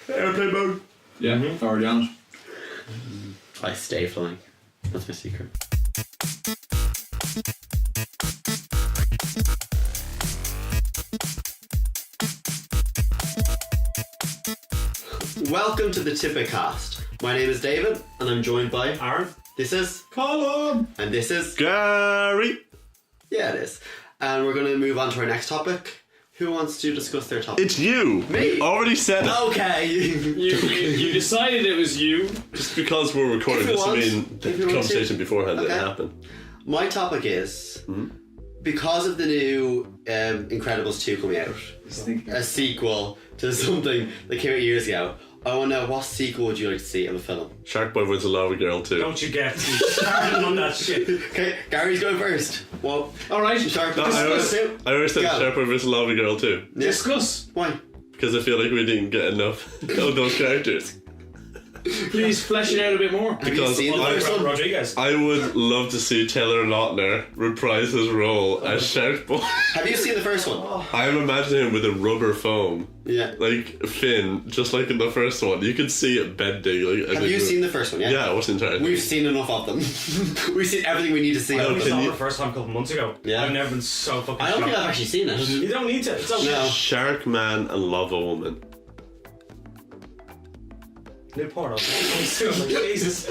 Airplane mode. Yeah, already on it. I stay flying. That's my secret. Welcome to the TidBit Cast. My name is David, and I'm joined by Aaron. This is Colm. and this is Gary. Yeah, it is. And we're going to move on to our next topic. Who wants to discuss their topic? It's you. Me. Already said it. Okay. You decided it was you. Just because we're recording If you this, want. I mean, If you the want conversation to. beforehand didn't Okay. happen. My topic is because of the new Incredibles 2 coming out, a sequel to something that came out years ago. I want to know, what sequel would you like to see of a film? Shark Boy wins a Lava Girl too. Don't you get me started on that shit. Okay, Gary's going first. Well, Alright, Shark No, Discuss. I always said Go. Shark Boy vs. Lava Girl too. discuss. Why? Because I feel like we didn't get enough of those characters. Please flesh it out a bit more. Have you Because seen the I- first one? Rodriguez. I would love to see Taylor Lautner reprise his role as Shark Boy. Have you seen the first one? I'm imagining him with a rubber foam. Yeah. Like fin, just like in the first one. You can see it bending. Like, Have you seen the first one? Yeah. Yeah, I wasn't entirely. We've seen enough of them. We've seen everything we need to see. I of only them. saw it the first time a couple months ago. Yeah. I've never been so fucking I don't think shocked. I've actually seen it. You don't need to. It's okay. No. Shark Man and Lava Woman. New porno. Like, Jesus.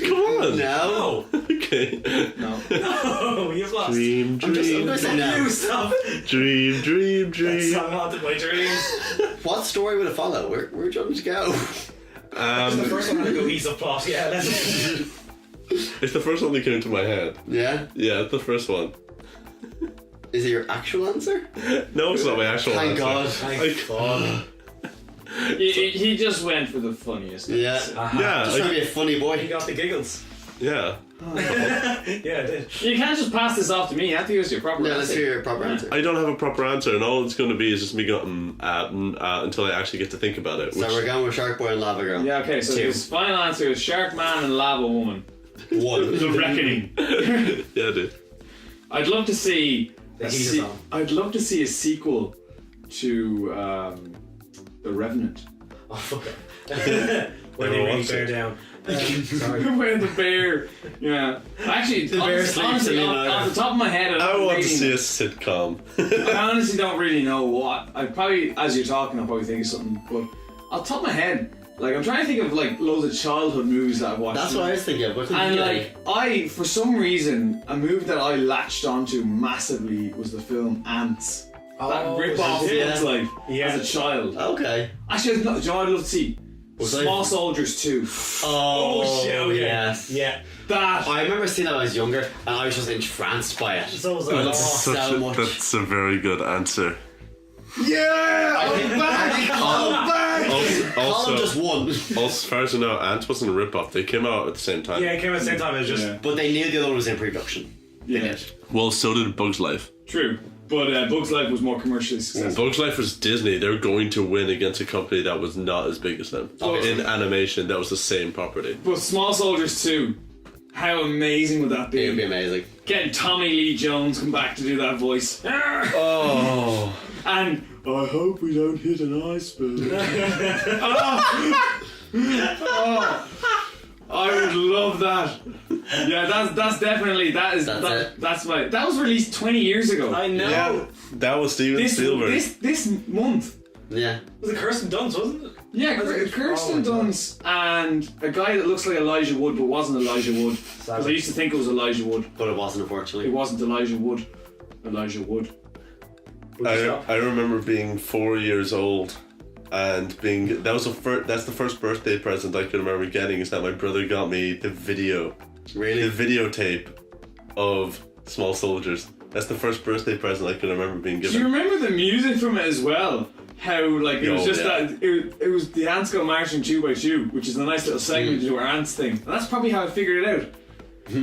Come on. No. Okay. No, you've lost. Dream, I'm dream, gonna say no. You stop. dream, dream, That dream. song haunted my dreams. What story would it follow? Where do you want to go? The first one had a cohesive plot. Yeah, let's. It's the first one that came to my head. Yeah. Yeah, it's the first one. Is it your actual answer? No, it's not my actual Thank answer. God. Thank God. He just went for the funniest. Yeah. Yeah, Just trying to be a funny You boy. got the giggles. yeah. Yeah, I did. You can't just pass this off to me. You have to use your proper Yeah, let's answer. hear your proper answer. I don't have a proper answer, and all it's going to be is just me going until I actually get to think about it. So Which, we're going with Shark Boy and Lava Girl. Yeah, okay, so Two. his final answer is Shark Man and Lava Woman. One. The Reckoning. yeah, dude. I'd love to see The heat is on. I'd love to see a sequel to The Revenant. Oh, fuck it. When they Never really watched bear it. down. Sorry. Where the bear, yeah. Actually, The bear sleeps honestly, in the off the top of my head, I want to see really, a sitcom. I honestly don't really know what. I probably, as you're talking, I'll probably think of something. But off the top of my head, like I'm trying to think of like loads of childhood movies that I've watched. That's what I was thinking of. What And you like for some reason, a movie that I latched onto massively was the film Ants. That Oh, rip off yeah. Bugs Life Yeah. as a child. Okay. Actually, do you know what I'd love to see? Bugs Small Life? Soldiers 2. Oh, shit, okay. yes. Yeah. That. I remember seeing that when I was younger, and I was just entranced by it. So was I I. loved it so much. That's a very good answer. I think Colm Also, just won. as far as I know, Ant wasn't a rip-off. They came out at the same time. Yeah, it came at the same time. It was just. Yeah. But they knew the other one was in production. They Yeah. did. Well, so did Bug's Life. True. But Bugs Life was more commercially successful. Bug's Life was Disney. They're going to win against a company that was not as big as them. Obviously. In animation, that was the same property. But Small Soldiers 2, how amazing would that be? It would be amazing. Getting Tommy Lee Jones come back to do that voice. Oh. And I hope we don't hit an iceberg. Oh, I would love that. Yeah, that's definitely That's it. that's my that was released 20 years ago. I know. Yeah, that was Steven This Spielberg. this month. Yeah. Was it Kirsten Dunst, wasn't it? Yeah, Kirsten Dunst and a guy that looks like Elijah Wood but wasn't Elijah Wood. Because I used to think it was Elijah Wood. But it wasn't, It unfortunately. wasn't Elijah Wood. Elijah Wood. I remember being 4 years old and being that's the first birthday present I can remember getting, is that my brother got me the Really? videotape of Small Soldiers. That's the first birthday present I can remember being Do you given. remember the music from it as well? How like it was Oh, just yeah. that it was the ants go marching 2 by 2, which is a nice little segment to our ants thing. And that's probably how I figured it out.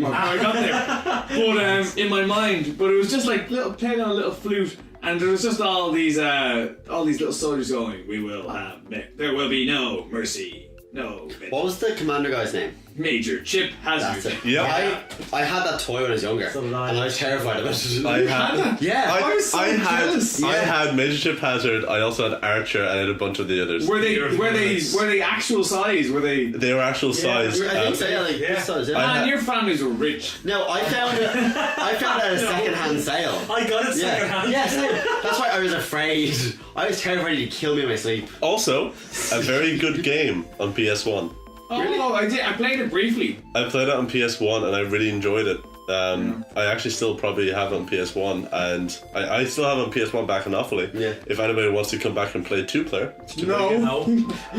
Or how I got there. But in my mind, but it was just like little playing on a little flute, and there was just all these little soldiers going, "We will have there will be no mercy, no." What was the commander guy's name? Major chip That's hazard. it. Yeah. I had that toy when I was younger, So did I. and I was terrified about it. I had. yeah. I was so jealous. I Yeah. had Major Chip Hazard. I also had Archer, and I had a bunch of the others. Were they Nice. were they actual size? Were they? They were actual size. I think so. Yeah, like Yeah. this size. Yeah. I Man, had- your families were rich. No, I found it. I found it at a second-hand sale. I got it Yeah, secondhand. yeah. So that's why I was afraid. I was terrified he'd kill me in my sleep. Also, a very good game on PS1. Oh, Really? I did. I played it briefly. I played it on PS1 and I really enjoyed it. I actually still probably have it on PS1, and I still have it on PS1 back in Offaly. Yeah. If anybody wants to come back and play 2-player, No. No.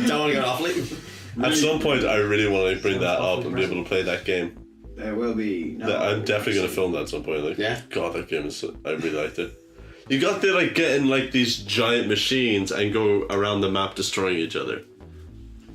Don't want to go awfully. at some point I really want to bring that up and be able to play that game. There will be. No. I'm definitely going to film that at some point. Like, Yeah. God, that game is. I really liked it. You got to like get in like these giant machines and go around the map destroying each other.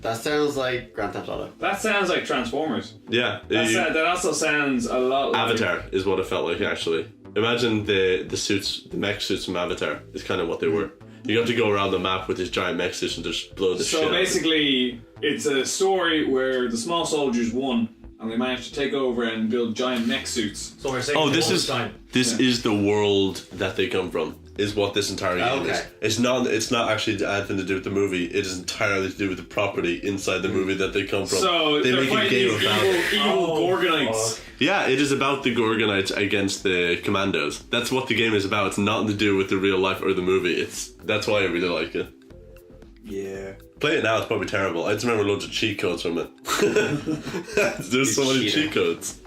That sounds like Grand Theft Auto. That sounds like Transformers. Yeah. That also sounds a lot like Avatar is what it felt like actually. Imagine the suits, the mech suits from Avatar is kind of what they were. You got to go around the map with this giant mech suits and just blow the shit So out. basically, it's a story where the small soldiers won, and they managed to take over and build giant mech suits. So we're saying Oh, this is time. this is the world that they come from. Is what this entire game is. Okay. It's not actually anything to do with the movie. It is entirely to do with the property inside the movie that they come from. So they they're make a fighting game these about it. evil Oh, Gorgonites. fuck. Yeah, it is about the Gorgonites against the Commandos. That's what the game is about. It's nothing to do with the real life or the movie. That's why I really like it. Yeah. Play it now, it's probably terrible. I just remember loads of cheat codes from it. There's so many cheater. cheat codes.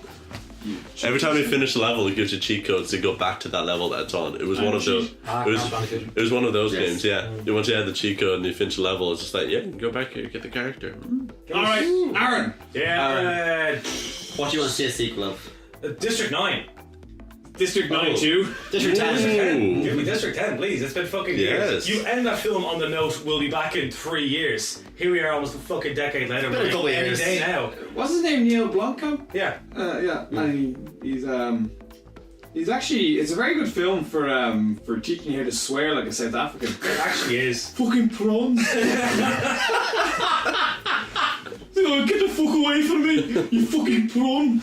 Every time you finish a level, it gives you cheat codes to go back to that level that it's on. It was one of those. It was one of those Yes. games. Yeah. Once you had the cheat code and you finish a level, it's just like, yeah, you can go back here, get the character. All right, Aaron. Yeah. What do you want to see a sequel of? District 9. District 92. District 10. Ooh. 10. Give me District 10, please. It's been fucking years. Yes. You end that film on the note, we'll be back in 3 years. Here we are almost a fucking decade later. been a couple Any years. day now. What's his name? Neil Blomkamp. Yeah. Yeah, and he's actually, it's a very good film for teaching you how to swear like a South African. It actually is. Fucking prawns. Oh, get the fuck away from me, you fucking prawn.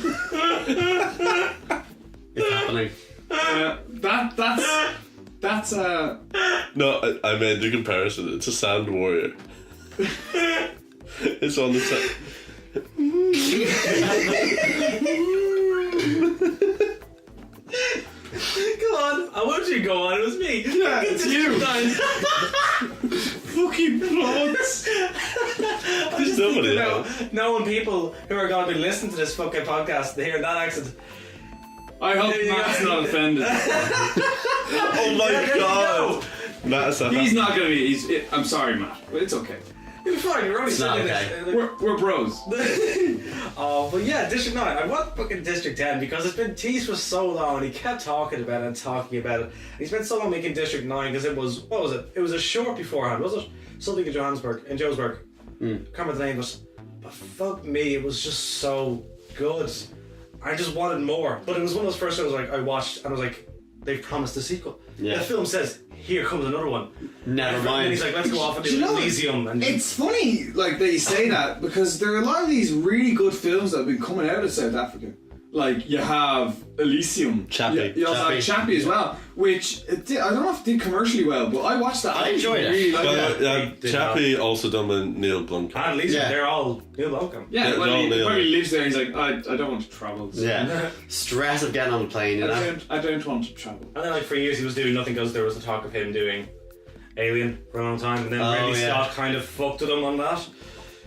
It's happening. That's No, I made the comparison. It's a Sand Warrior. It's on the side. Come on. I want you to go on. It was me. Yeah, it's you. Fucking prawns. There's nobody No, else. knowing people who are going to be listening to this fucking podcast, they hear that accent. I hope There you Matt's go. not offended. Oh my There you god! go. Matt's a He's not gonna be. I'm sorry, Matt, but it's okay. You're fine. You're only It's not sitting okay. in We're bros. Oh, but yeah, District 9. I want fucking District 10 because it's been teased for so long and he kept talking about it and talking about it. He spent so long making District 9 because it was, what was it? It was a short beforehand, was it? Something in Johannesburg, in Johannesburg. Can't remember the name, but fuck me, it was just so good. I just wanted more. But it was one of those first films like I watched and I was like, they've promised a sequel. Yeah. The film says, here comes another one. Never And mind. he's like, let's go off and Do you do know, Elysium. And it's funny, like that you say that because there are a lot of these really good films that have been coming out of South Africa. Like you have Elysium, Chappie. you also have Chappie as well, which it did, I don't know if it did commercially well, but I watched that. I enjoyed it. Really liked Well, it. They did Chappie also done with Neil Blomkamp. And Elysium, Yeah. they're all Neil Blomkamp. Yeah, Yeah, when no, he Neil. probably lives there, he's like, I don't want to travel. Yeah. Stress of getting on the plane, you know? I don't want to travel. And then like for years he was doing nothing because there was the talk of him doing Alien for a long time, and then Oh, Ridley yeah. Scott kind of fucked with him on that.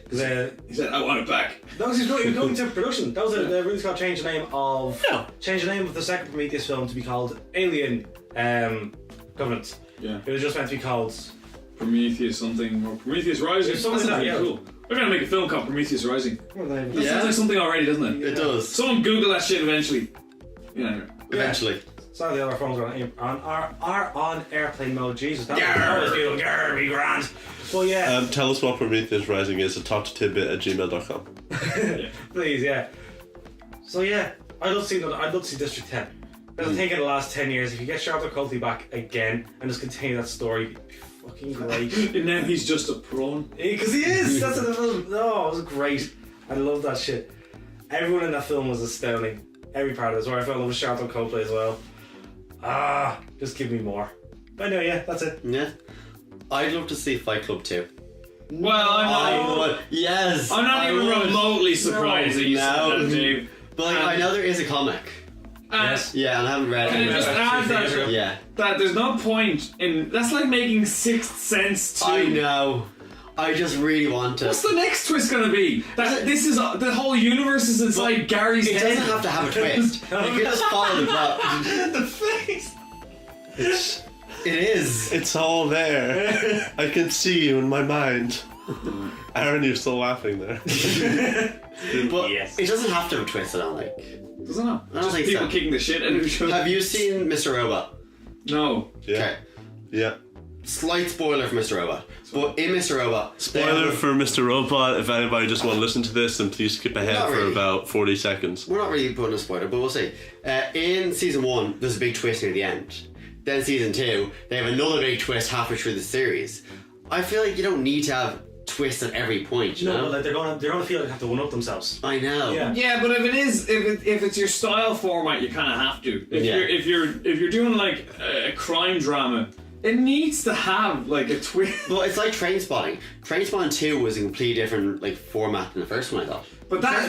Because He said, I want it back. that was he was going to production. That was Ridley Scott changed the name of the second Prometheus film to be called Alien Covenant. Yeah. It was just meant to be called. Prometheus something, or Prometheus Rising. It's something That's like that, yeah. cool. We're gonna make a film called Prometheus Rising. That Yeah. sounds like something already, doesn't it? It does. Someone Google that shit eventually. Yeah. Eventually. Sorry, the other phones are on airplane mode. Jesus, that was beautiful. Grr, be grand. Well, yeah. Tell us what Prometheus Rising is at talktotidbit@gmail.com. Please, yeah. So yeah, I'd love to see District 10. Because I think in the last 10 years, if you get Charlotte Copley back again and just continue that story, it'd be fucking great. And now he's just a prawn. Because he is! That's what it was. No, it was great. I love that shit. Everyone in that film was astounding. Every part of it. Where I fell in love with Charlton Copley as well. Just give me more. But anyway, yeah, that's it. Yeah. I'd love to see Fight Club 2. Well, Yes. I'm not even remotely surprised that you said that, Dave. But like, I know there is a comic. Yes. Yeah, and I haven't read Can it. I just add that, Yeah. that there's no point in... That's like making Sixth Sense 2. I know. I just really want to. What's the next twist gonna be? This is the whole universe is inside Gary's It head. doesn't have to have a twist. You can just follow the plot. The face. It is. It's all there. I can see you in my mind. Aaron, you're still laughing there. But Yes. it doesn't have to have a twist, I don't think. Doesn't it? I don't Just think people so. kicking the shit out of each other. Have you seen Mr. Robot? No. Yeah. Okay. Yeah. Slight spoiler for Mr. Robot. But in Mr. Robot... Spoiler for Mr. Robot. If anybody just want to listen to this, then please skip ahead Not for really. about 40 seconds. We're not really putting a spoiler, but we'll see. In season 1, there's a big twist near the end. Then season 2, they have another big twist halfway through the series. I feel like you don't need to have twists at every point, you No, know? but like they're gonna feel like they have to one up themselves. I know. Yeah. Yeah, but if it's your style format, you kind of have to. If you're doing like a crime drama, it needs to have like a twist. But it's like Trainspotting. Trainspotting 2 was a completely different like format than the first one, I thought. But That's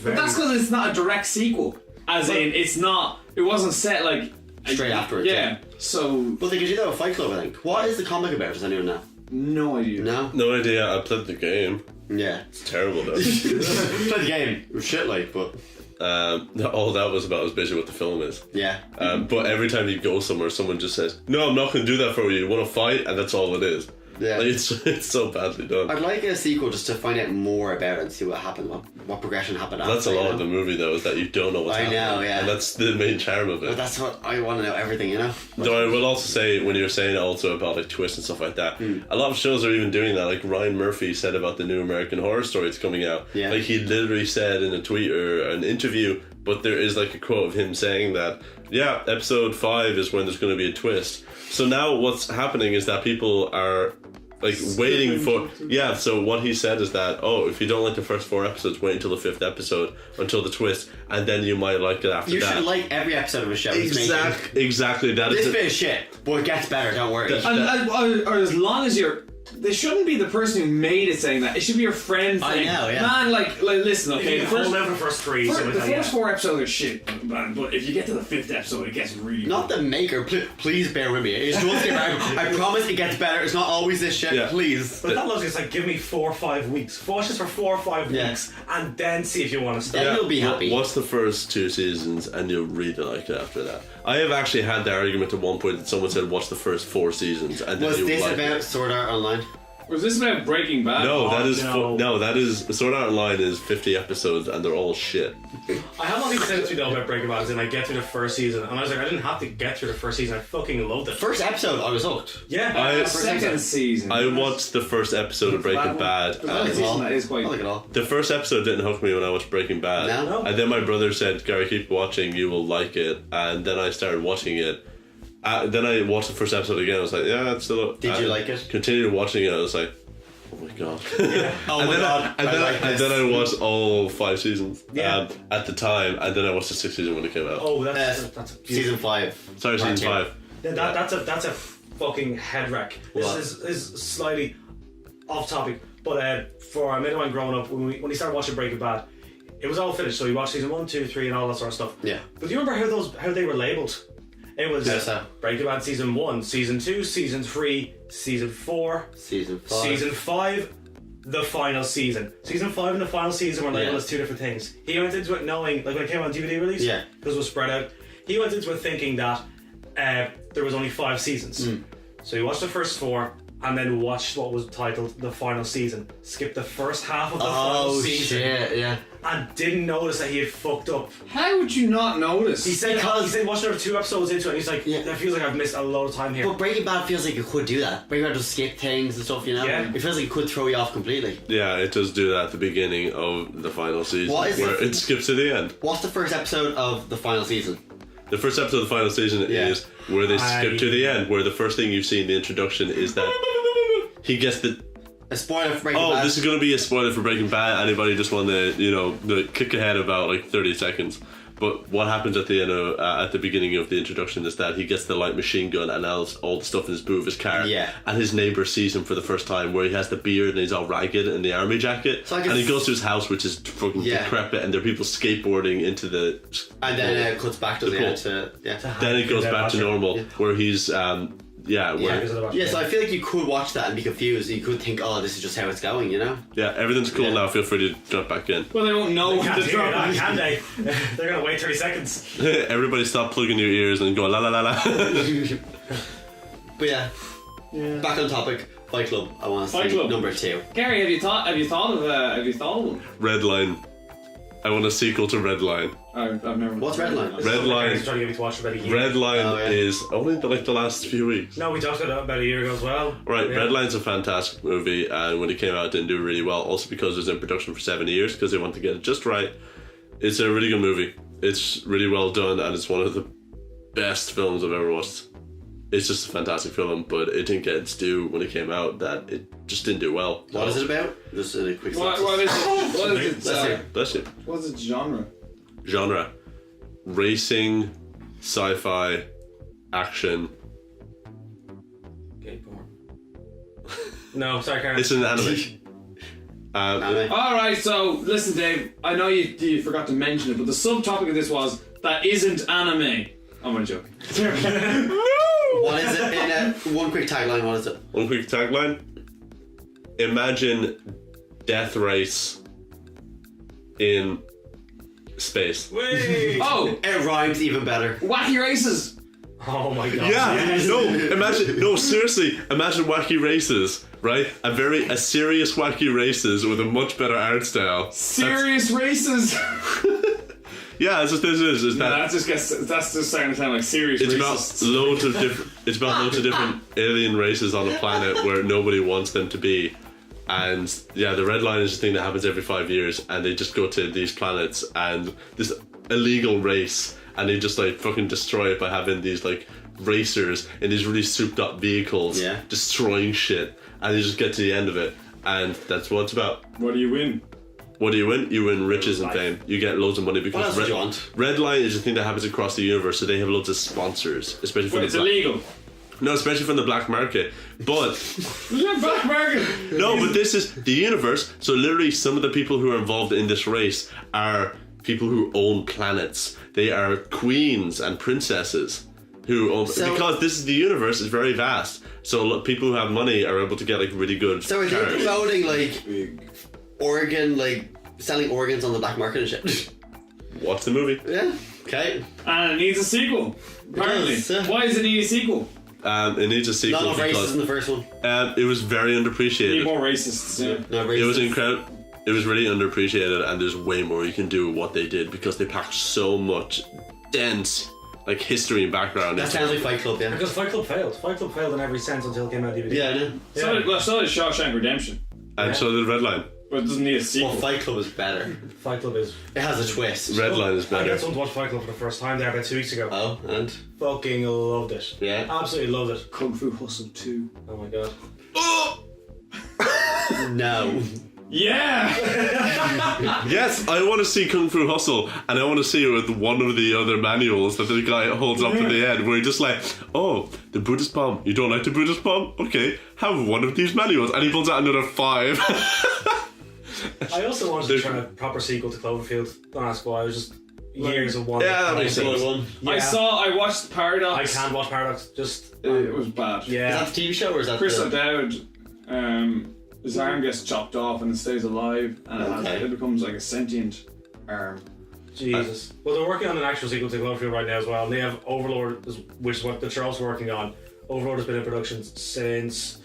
that's because it's not a direct sequel. As in, it's not. It wasn't set like Straight afterwards. Yeah. So But they could do that with Fight Club, I think. What is the comic about? Does anyone know? no idea. No? No idea. I played the game. Yeah. It's terrible though. Played the game. It was shit like, but... All that was about was basically what the film is. Yeah. But every time you go somewhere, someone just says, "No, I'm not going to do that for you. You want to fight?" And that's all it is. Yeah. Like, it's so badly done. I'd like a sequel just to find out more about it and see what happened, what progression happened after. That's a you lot know? of the movie though, is that you don't know what's I happening. know, yeah. And that's the main charm of But it. that's what I want to know, everything, you know? Though I will also say, when you're saying also about like twists and stuff like that, a lot of shows are even doing that. Like Ryan Murphy said about the new American Horror Story that's coming out. Yeah. Like he literally said in a tweet or an interview, but there is like a quote of him saying that, yeah, episode 5 is when there's going to be a twist. So now what's happening is that people are like waiting for so what he said is that, oh, if you don't like the first 4 episodes, wait until the 5th episode until the twist, and then you might like it after You that. should like every episode of a show. it's making. Exactly that This is bit is shit, but it gets better, don't worry. Or as long as you're. They shouldn't be the person who made it saying that. It should be your friend I saying, know, yeah. man, like listen, okay, The first level, the first 3. So the yeah. first 4 episodes are shit, man, but if you get to the 5th episode, it gets really Not the maker, please bear with me. It's just get better. I promise it gets better. It's not always this shit, Yeah. please. But that logic is like, give me 4 or 5 weeks. Watch this for 4 or 5 Yeah. weeks, and then see if you want to start. Then you'll be happy. Watch the first 2 seasons and you'll really like it after that. I have actually had the argument at one point that someone said watch the first 4 seasons and then Was you'll this like about it. Sword Art Online? Was this about Breaking Bad? No, that is no. no, that is Sword Art Online is 50 episodes and they're all shit. I have not even said to you though about Breaking Bad, as in I get through the first season, and I was like, I didn't have to get through the first season. I fucking loved it. First episode, I was hooked. Yeah, Second season. I watched the first episode of Breaking Bad. The second season that is quite. I like it all. The first episode didn't hook me when I watched Breaking Bad. No? And then my brother said, Gary, keep watching, you will like it. And then I started watching it. Then I watched the first episode again. I was like, yeah, it's still... Did you like it? Continued watching it. I was like, oh my god. Oh and my then god, and then I watched all 5 seasons Yeah. at the time. And then I watched the 6th season when it came out. Oh, that's a beautiful. Season 5. Sorry, season Part 5. Yeah, that's a fucking head wreck. What? This is slightly off topic, but for a midnight growing up, when he started watching Breaking Bad, it was all finished. So we watched season 1, 2, 3, and all that sort of stuff. Yeah. But do you remember how they were labelled? It was How so? Breaking Bad season 1, season 2, season 3, season 4, Season 5. season 5, the final season. Season 5 and the final season were labelled Yeah. as 2 different things. He went into it knowing, like when it came on DVD release, Yeah. because it was spread out, he went into it thinking that there was only 5 seasons. Hmm. So he watched the first 4 and then watched what was titled the final season. Skipped the first half of the final Oh season shit, yeah. and didn't notice that he had fucked up. How would you not notice? He said watching another 2 episodes into it and he's like, Yeah. that feels like I've missed a lot of time here. But Breaking Bad feels like it could do that. Breaking Bad just skip things and stuff, you know? Yeah. It feels like it could throw you off completely. Yeah, it does do that at the beginning of the final season. What is where it? it skips to the end. What's the first episode of the final season? The first episode of the final season Yeah. is where they skip to the end, where the first thing you see in the introduction is that he gets the A spoiler for Breaking Oh, Bad. this is going to be a spoiler for Breaking Bad. Anybody just want to, kick ahead about like 30 seconds. But what happens at the end of, at the beginning of the introduction is that he gets the light machine gun and all the stuff in his boot of his car. Yeah. And his neighbour sees him for the first time, where he has the beard and he's all ragged in the army jacket. So and he goes to his house, which is fucking decrepit, and there are people skateboarding into the. And then it cuts back to the end to Then it goes back to normal, where he's so I feel like you could watch that and be confused. You could think, oh, this is just how it's going, you know? Yeah, everything's cool now. Feel free to jump back in. Well, they won't know when Can't to hear drop that, it. can they? They're gonna wait 30 seconds. Everybody stop plugging your ears and go la la la la. But yeah, back on topic. Fight Club. I want to Fight see Club. number 2. Gary, have you thought of one? Red Line. I want a sequel to Red Line. I've never. What's Red Line? Red Line. He's trying to get me to watch for about a year. Red Line Oh, yeah. is only the last few weeks. No, we talked about it about a year ago as well. Right, Yeah. Red Line's a fantastic movie, and when it came out, it didn't do really well. Also because it was in production for 7 years, because they wanted to get it just right. It's a really good movie. It's really well done, and it's one of the best films I've ever watched. It's just a fantastic film, but it didn't get its due when it came out. That it just didn't do well. What is it about? Just a quick What synopsis. is it? What is it? Let's hear. Bless you. What's its genre? Genre: racing, sci-fi, action. Gay porn. No, sorry, Karen. It's an anime. Anime. Alright, so listen, Dave, I know you forgot to mention it, but the subtopic of this was that isn't anime. I'm only joking. What is it? In one quick tagline, what is it? One quick tagline. Imagine Death Race in space. Wait! Oh, It rhymes even better. wacky races! Oh my god. Yeah, Yes. seriously, imagine Wacky Races, right? A serious Wacky Races with a much better art style. Serious races! Yeah, that's what this is that That's just starting to sound like serious it's racists. about loads of different alien races on a planet where nobody wants them to be. And yeah, the Red Line is a thing that happens every 5 years, and they just go to these planets and this illegal race, and they just like fucking destroy it by having these like racers in these really souped up vehicles destroying shit, and they just get to the end of it, and that's what it's about. What do you win? What do you win? You win riches and fame. You get loads of money What because else would you want? Red Line is a thing that happens across the universe, so they have loads of sponsors, especially from Well, it's the black. illegal. No, especially from the black market. But Black market! no, but this is the universe. So literally, some of the people who are involved in this race are people who own planets. They are queens and princesses who own because this is the universe is very vast. So people who have money are able to get like really good. So are they cars. promoting selling organs on the black market and shit? Watch the movie. Yeah. Okay. And it needs a sequel. Apparently. does, yeah. Why does it need a sequel? It needs a sequel Not enough races because in the first one. it was very Need underappreciated. more racists. Yeah. No It races. was incredible. It was really underappreciated, and there's way more you can do with what they did because they packed so much dense like history and background. That into sounds it. like Fight Club, yeah. Because Fight Club failed. Fight Club failed in every sense until it came out DVD. Yeah, I know. So did Shawshank Redemption. And so did Red Line. But it doesn't need a sequel. Well, Fight Club is better. Fight Club is. It has a twist. Red Line is I better. got someone to watch Fight Club for the first time there about 2 weeks ago. Oh, and? Fucking loved it. Yeah. Absolutely loved it. Kung Fu Hustle 2. Oh my god. No. Yeah! Yes, I want to see Kung Fu Hustle, and I want to see it with one of the other manuals that the guy holds up at the end, where he just like, oh, the Buddhist bomb. You don't like the Buddhist bomb? Okay, have one of these manuals, and he pulls out another 5. I also wanted to try a proper sequel to Cloverfield. Don't ask why. It was just years of one. Yeah, that makes sense. One. Yeah. I watched I Paradox. can't watch Paradox. Just It was bad. Is yeah. that the TV show or is that Chris the... O'Dowd, his arm gets chopped off and it stays alive, and it becomes like a sentient arm. Jesus. Well, they're working on an actual sequel to Cloverfield right now as well. And they have Overlord, which is what the Charles working on. Overlord has been in production since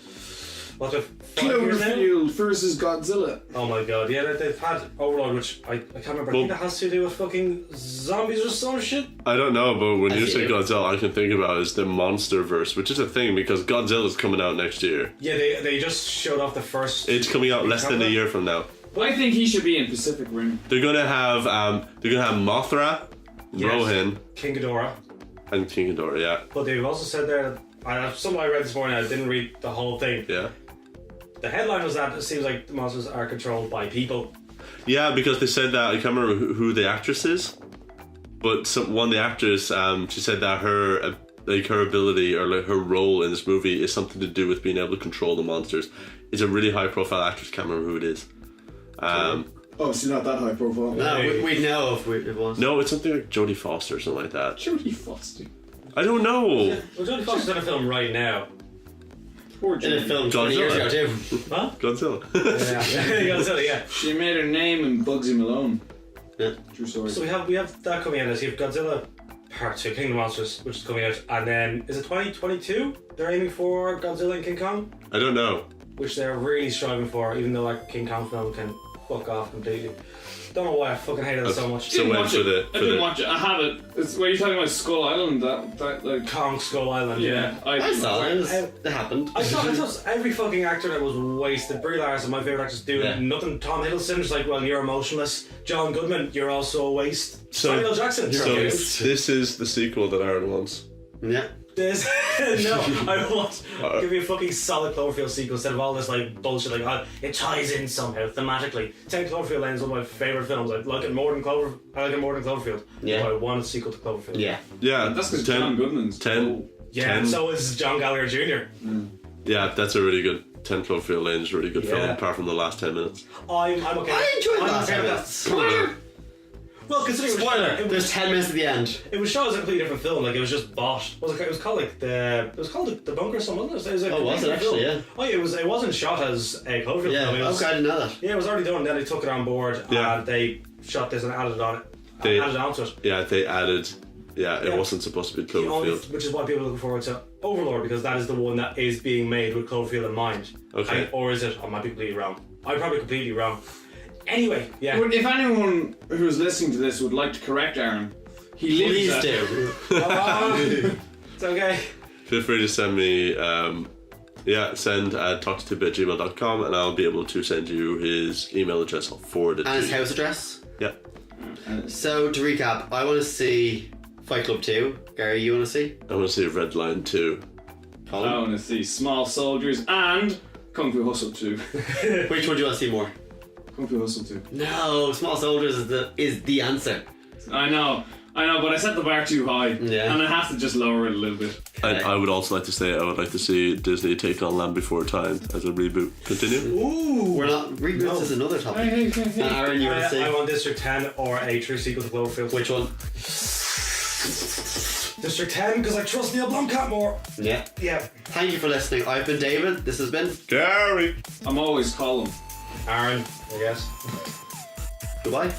what the 5 years now? Cloverfield versus Godzilla. Oh my god, yeah, they've had Overlord, which I can't remember. I think that has to do with fucking zombies or some shit. I don't know, but when you say see. Godzilla, I can think about is the MonsterVerse, which is a thing because Godzilla's coming out next year. Yeah, they just showed off the first. It's coming out less than a year from now. I think he should be in Pacific Rim. They're gonna have Mothra, Yes. Rohan, King Ghidorah. and King Ghidorah. Yeah, But they've also said there, something I read this morning, I didn't read the whole thing. yeah. the headline was that it seems like the monsters are controlled by people. Yeah, because they said that, I can't remember who the actress is, but one of the actors, she said that her ability or like her role in this movie is something to do with being able to control the monsters. It's a really high profile actress, can't remember who it is. Oh, she's not that high profile. No, we'd know if it was. No, it's something like Jodie Foster or something like that. Jodie Foster. I don't know. Well, Jodie Foster's in a film right now. Poor In a Jodie. film 20 years ago too. Huh? Godzilla. Yeah. She made her name in Bugsy Malone. Yeah. True story. So we have that coming out as you have Godzilla Part 2, King of the Monsters, which is coming out, and then is it 2022? They're aiming for Godzilla and King Kong, I don't know. which they're really striving for, even though like King Kong film can fuck off completely. Don't know why I fucking hated it so much. So when for the I didn't watch it. I have it. It's where you're talking about Skull Island. That like. Kong Skull Island. Yeah, I saw it. It happened. I thought every fucking actor that was wasted. Brie Larson, my favourite actress, doing Yeah. nothing. Tom Hiddleston's like, well, you're emotionless. John Goodman, you're also a waste. So- Samuel Jackson, you're So a waste. this is the sequel that Aaron wants. Yeah. This, no, I want give me a fucking solid Cloverfield sequel instead of all this like bullshit. Like, oh, it ties in somehow thematically. 10 Cloverfield Lane is one of my favourite films. I like it more than Cloverfield. Yeah. But I want a sequel to Cloverfield. Yeah. Yeah, That's because John Goodman's 10. Yeah, 10. and so is John Gallagher Jr. Yeah, that's a really good 10 Cloverfield Lane is a really good film, Yeah. apart from the last 10 minutes. I'm okay. I enjoyed I'm the last okay 10 with minutes. that. Well, considering Spoiler. it There's was, 10 minutes at the end. it was shot as a completely different film. Like it was just bought. It was called like the Bunker or something. Wasn't it? It was a Oh, was it completely actually? film. Yeah. Oh yeah, it wasn't shot as a Cloverfield Yeah. film. It was, Okay, I didn't know that. Yeah, it was already done. Then they took it on board Yeah. and they shot this and added on it. They- Added onto it. Yeah, they added. Yeah, it Yeah. wasn't supposed to be The only- Cloverfield. which is why people are looking forward to Overlord, because that is the one that is being made with Cloverfield in mind. Okay. Or is it? I might be completely wrong. I'm probably completely wrong. Anyway, yeah. If anyone who's listening to this would like to correct Aaron, he lives Please at do. It's okay. Feel free to send me, send at talktotidbit@gmail.com and I'll be able to send you his email address. I'll forward it And to his you. house address. Yeah. So to recap, I want to see Fight Club 2. Gary, you want to see? I want to see Red Line 2. I Colin? want to see Small Soldiers and Kung Fu Hustle 2. Which one do you want to see more? Kung Fu Hustle 2. No, Small Soldiers is the answer. I know, but I set the bar too high. Yeah. And I have to just lower it a little bit. I would also like to say I would like to see Disney take on Land Before Time as a reboot. Continue. Ooh. We're not. Reboots No. is another topic. Hey. And Aaron, you want to see? I want District 10 or a true sequel to Cloverfield. Which one? District 10 because I trust Neil Blomkamp more. Yeah. Yeah. Thank you for listening. I've been David. This has been Gary! I'm always Colm. Aaron, I guess. goodbye.